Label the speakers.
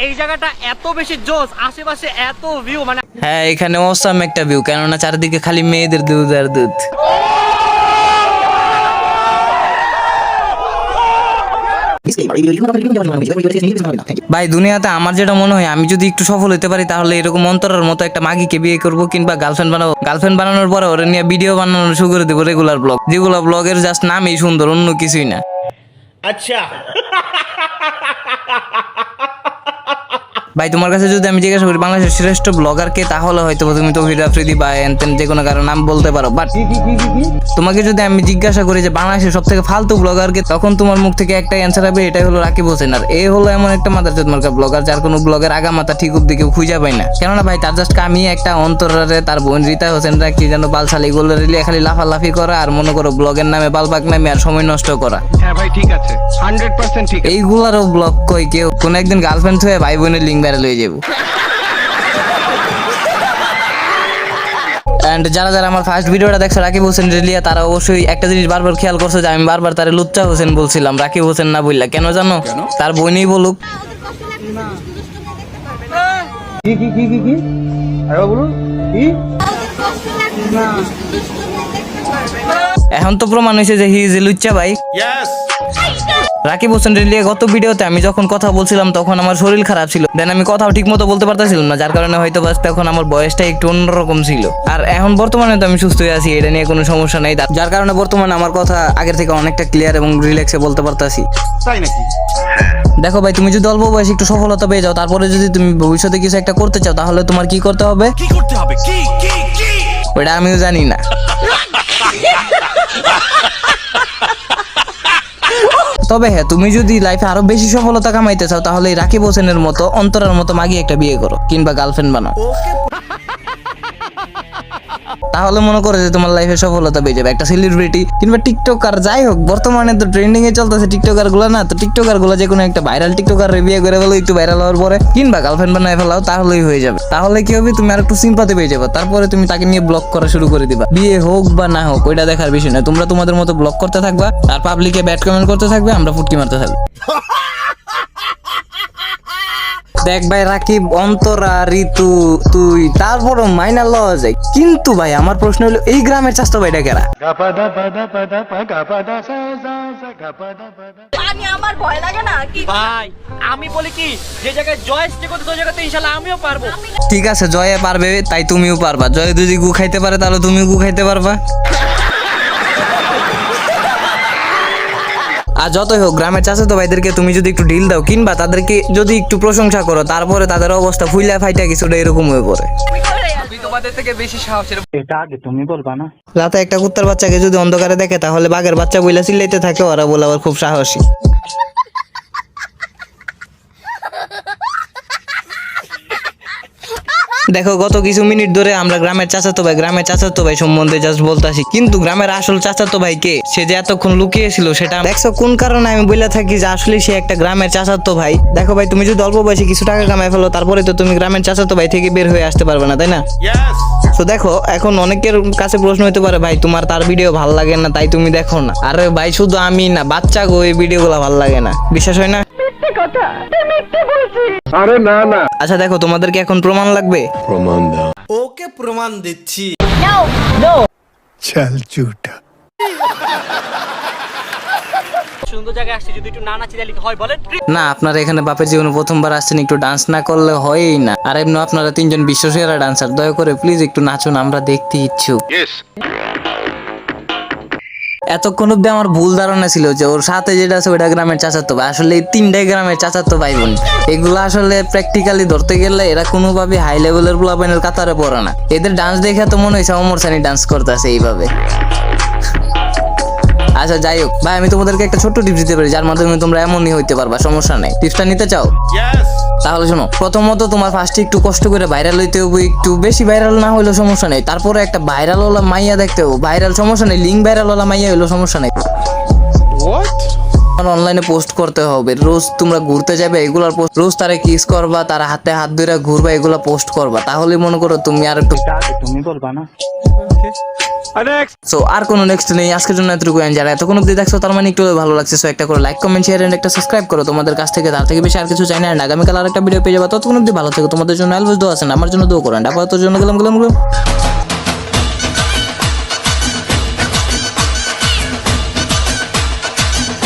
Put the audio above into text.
Speaker 1: এই জায়গাটা এত বেশি জোস, আশেপাশে এত ভিউ, মানে
Speaker 2: হ্যাঁ এখানে অসাম একটা ভিউ, কেননা চারিদিকে খালি মেয়েদের দুধ আর দুধ। ভাই দুনিয়াতে আমার যেটা মনে হয়, আমি যদি একটু সফল হতে পারি তাহলে এরকম অন্তরের মতো একটা মাগিকে বিয়ে করবো, কিংবা গার্লফ্রেন্ড বানাবো। গার্লফ্রেন্ড বানানোর পরে ওরা নিয়ে ভিডিও বানানো শুরু করে দেবো, রেগুলার ব্লগ, যেগুলো ব্লগের জাস্ট নামই সুন্দর, অন্য কিছুই না।
Speaker 1: আচ্ছা
Speaker 2: ভাই তোমার কাছে যদি আমি জিজ্ঞাসা করি বাংলাদেশের শ্রেষ্ঠ ব্লগার কে, তাহলে হয়তো তুমি তো ভিডিও আফ্রিদি বা এনতেন যে কোনো কারো নাম বলতে পারো। বাট তোমাকে যদি আমি জিজ্ঞাসা করি যে বাংলাদেশের সব থেকে ফালতু ব্লগার কে, তখন তোমার মুখ থেকে একটাই অ্যান্সার হবে, এটাই হলো রাকিব হোসেন। আর এ হলো এমন একটা মাদারচোদ মার্কা ব্লগার যার কোনো ব্লগের আগা মাথা ঠিক অব্দি কেউ খুঁজে পায় না। কেননা ভাই তার জাস্ট কামিয়ে একটা অন্তরে তার বোন রীতা হোসেনরা কি যেন বালসাল এগুলো রিলিয়ে খালি লাফালাফি করা, আর মনে করো ব্লগের নামে বালবাক নামে আর সময় নষ্ট করা।
Speaker 3: হ্যাঁ ভাই ঠিক আছে, 100% ঠিক।
Speaker 2: এইগুলারও ব্লগ কই কেউ? কোন একদিন গার্লফ্রেন্ড হয়ে ভাই বোনের লিঙ্ক ভাইরাল হয়ে যাবো। এন্ড যারা যারা আমার ফার্স্ট ভিডিওটা দেখছো রাকিব হোসেন রিলিয়া, তারা অবশ্যই একটা জিনিস বারবার খেয়াল করছো যে আমি বারবার তারে লুচ্চা হোসেন বলছিলাম, রাকিব হোসেন না বললা। কেন জানো? তার বোনই বলুক। এখন তো প্রমাণ হয়েছে যে হি ইজ এ লুচ্চা ভাই। রাকিব হোসেন রিলিয়া গত ভিডিওতে আমি যখন কথা বলছিলাম তখন আমার শরীর খারাপ ছিল, দেন আমি কথাও ঠিক মতো বলতে পারতেছিলাম না, যার কারণে হয়তো বাস তখন আমার বয়সটা একটু অন্যরকম ছিল। আর এখন বর্তমানে তো আমি সুস্থ হয়ে আছি, এটা নিয়ে কোনো সমস্যা নেই, যার কারণে বর্তমানে আমার কথা আগের থেকে অনেকটা ক্লিয়ার এবং রিল্যাক্সে বলতে পারতাছি।
Speaker 3: তাই নাকি?
Speaker 2: দেখো ভাই, তুমি যদি অল্প বয়সে একটু সফলতা পেয়ে যাও, তারপরে যদি তুমি ভবিষ্যতে কিছু একটা করতে চাও, তাহলে তোমার কি করতে হবে? ওটা আমিও জানি না। তবে হ্যাঁ, তুমি যদি লাইফে আরো বেশি সফলতা কামাইতে চাও, তাহলে এই রাকিব হোসেনের মতো অন্তরের মতো মাগি একটা বিয়ে করো, কিংবা গার্লফ্রেন্ড বানাও। তাহলে মনে করো যে তোমার লাইফে সফলতা পেয়ে যাবে। একটা সেলিব্রিটি কিংবা টিকটকার, যাই হোক, বর্তমানে তো ট্রেন্ডিং এ চলতেছে টিকটকার গুলো না, তো টিকটকার গুলো যে কোনো একটা ভাইরাল টিকটকার বিয়ে করে ফেলো, একটু ভাইরাল হওয়ার পরে, কিংবা গার্লফ্রেন্ড বানায় ফেলাও, তাহলেই হয়ে যাবে। তাহলে কি হবে, তুমি আর একটু সিম্পাতি পেয়ে যাবে, তারপরে তুমি তাকে নিয়ে ব্লগ করা শুরু করে দিবা। বিয়ে হোক বা না হোক ওইটা দেখার বিষয় না, তোমরা তোমাদের মতো ব্লগ করতে থাকবা, আর পাবলিকে ব্যাড কমেন্ট করতে থাকবে, আমরা ফুটকি মারতে থাকবো। দেখ ভাই রাকিব, অন্তরা, ঋতু, তুই তারপরও মাইনা লওয়া যায়, কিন্তু ভাই আমার প্রশ্ন হলো এই গ্রামের চাষতো ভাইটা কেরা?
Speaker 4: আমার ভয় লাগে না কি
Speaker 1: ভাই আমি বলি কি, যে জায়গায় জয় স্টে করতে ওই জায়গাতে ইনশাআল্লাহ আমিও পারবো।
Speaker 2: ঠিক আছে, জয়ে পারবে তাই তুমিও পারবা। জয়ে যদি গু খাইতে পারে তাহলে তুমিও গু খাইতে পারবা। আর যতই হোক, গ্রামের চাচাতো ভাইদেরকে তুমি যদি একটু ঢিল দাও, কিংবা তাদেরকে যদি একটু প্রশংসা করো, তারপরে তাদের অবস্থা ফুইলা ফাইটা কিছুটা এরকম হয়ে পড়ে।
Speaker 1: তোমাদের থেকে বেশি সাহসের।
Speaker 3: এটা আগে তুমি বলবা না?
Speaker 2: রাতে একটা কুত্তার বাচ্চাকে যদি অন্ধকারে দেখে, তাহলে বাঘের বাচ্চা বইলা চিল্লাইতে থাকে, ওরা বলে আবার খুব সাহসী। দেখো, গত কিছু মিনিট ধরে আমরা গ্রামের চাচাতো ভাই সম্বন্ধে জাস্ট বলতাছি, কিন্তু গ্রামের আসল চাচাতো ভাই কে, সে যে এতক্ষণ লুকিয়ে ছিল, সেটা দেখছো কোন কারণে আমি বলে থাকি যে আসলে সে একটা গ্রামের চাচাতো ভাই। দেখো ভাই, তুমি যদি অল্প বয়সে কিছু টাকা কামাই ফেলো, তারপরে তো তুমি গ্রামের চাচাতো ভাই থেকে বের হয়ে আসতে পারবে না, তাই না? তো দেখো, এখন অনেকের কাছে প্রশ্ন হতে পারে, ভাই তোমার তার ভিডিও ভালো লাগে না তাই তুমি দেখো না। আরে ভাই, শুধু আমি না, বাচ্চা গো এই ভিডিও গুলা ভালো লাগে না, বিশ্বাস হয় না?
Speaker 3: আরে না না।
Speaker 2: আচ্ছা দেখো, তোমাদেরকে এখন প্রমাণ লাগবে?
Speaker 5: প্রমাণ দাও।
Speaker 6: ওকে প্রমাণ দিচ্ছি।
Speaker 5: চল ঝুটা।
Speaker 1: সুন্দর জায়গায় আসছি, যদি একটু না নাচি তাহলে কি হয় বলেন?
Speaker 2: না, আপনারা এখানে বাপের জীবনে প্রথমবার আসছেন, একটু ডান্স না করলে হয়ই না। আর এমনি আপনারা তিনজন বিশ্বসেরা ডান্সার, দয়া করে প্লিজ একটু নাচুন, আমরা দেখতে ইচ্ছুক। এতক্ষণ অব্দি আমার ভুল ধারণা ছিল যে ওর সাথে যেটা আছে ওইটা গ্রামের চাচাতো ভাই, আসলে এই তিনটাই গ্রামের চাচাতো ভাই বোন। এগুলো আসলে প্র্যাকটিক্যালি ধরতে গেলে এরা কোনোভাবে হাই লেভেলের পোলাপাইনের কাতারে পড়ে না। এদের ডান্স দেখে তো মনে হয়েছে অমর সানি ডান্স করতেছে এইভাবে। আচ্ছা যাই হোক ভাই, আমি তোমাদেরকে একটা ছোট্ট টিপস দিতে পারি, যার মাধ্যমে তোমরা এমনই হইতে পারবা, সমস্যা নেই। টিপসটা নিতে চাও? তাহলে শোনো, প্রথমত তোমার ফার্স্টে একটু কষ্ট করে ভাইরাল হইতে হবে, একটু বেশি ভাইরাল না হইলেও সমস্যা নেই। তারপরে একটা ভাইরাল ওলা মাইয়া দেখতে হবে, ভাইরাল সমস্যা নেই, লিঙ্ক ভাইরাল ওলা মাইয়া হইলেও সমস্যা নেই। অনলাইনে পোস্ট করতে হবে, রোজ তোমরা ঘুরতে যাবে, এগুলার পোস্ট, রোজ তারা কিস করবা, তারা হাতে হাত ধরে ঘুরবা, এগুলা পোস্ট করবা, তাহলে মনে করো তুমি আর একটু।
Speaker 3: এটা আগে তুমি বলবা না?
Speaker 2: সো আর কোনো নেক্সট নেই, আজকের জন্য এতটুকু। যারা এতক্ষণ অব্দি দেখছো তার মানে একটু ভালো লাগছে, সো একটা করে লাইক কমেন্ট শেয়ার এন্ড একটা সাবস্ক্রাইব করো। তোমাদের কাছ থেকে তার থেকে বেশি আর কিছু চাই না। আগামীকাল আরেকটা ভিডিও পেয়ে যাবো, ততক্ষণ অব্দি ভালো থেকো। তোমাদের জন্য অলওয়েজ দোয়া আছে, আমার জন্য দোয়া করো। আপাতত জন্য গেলাম।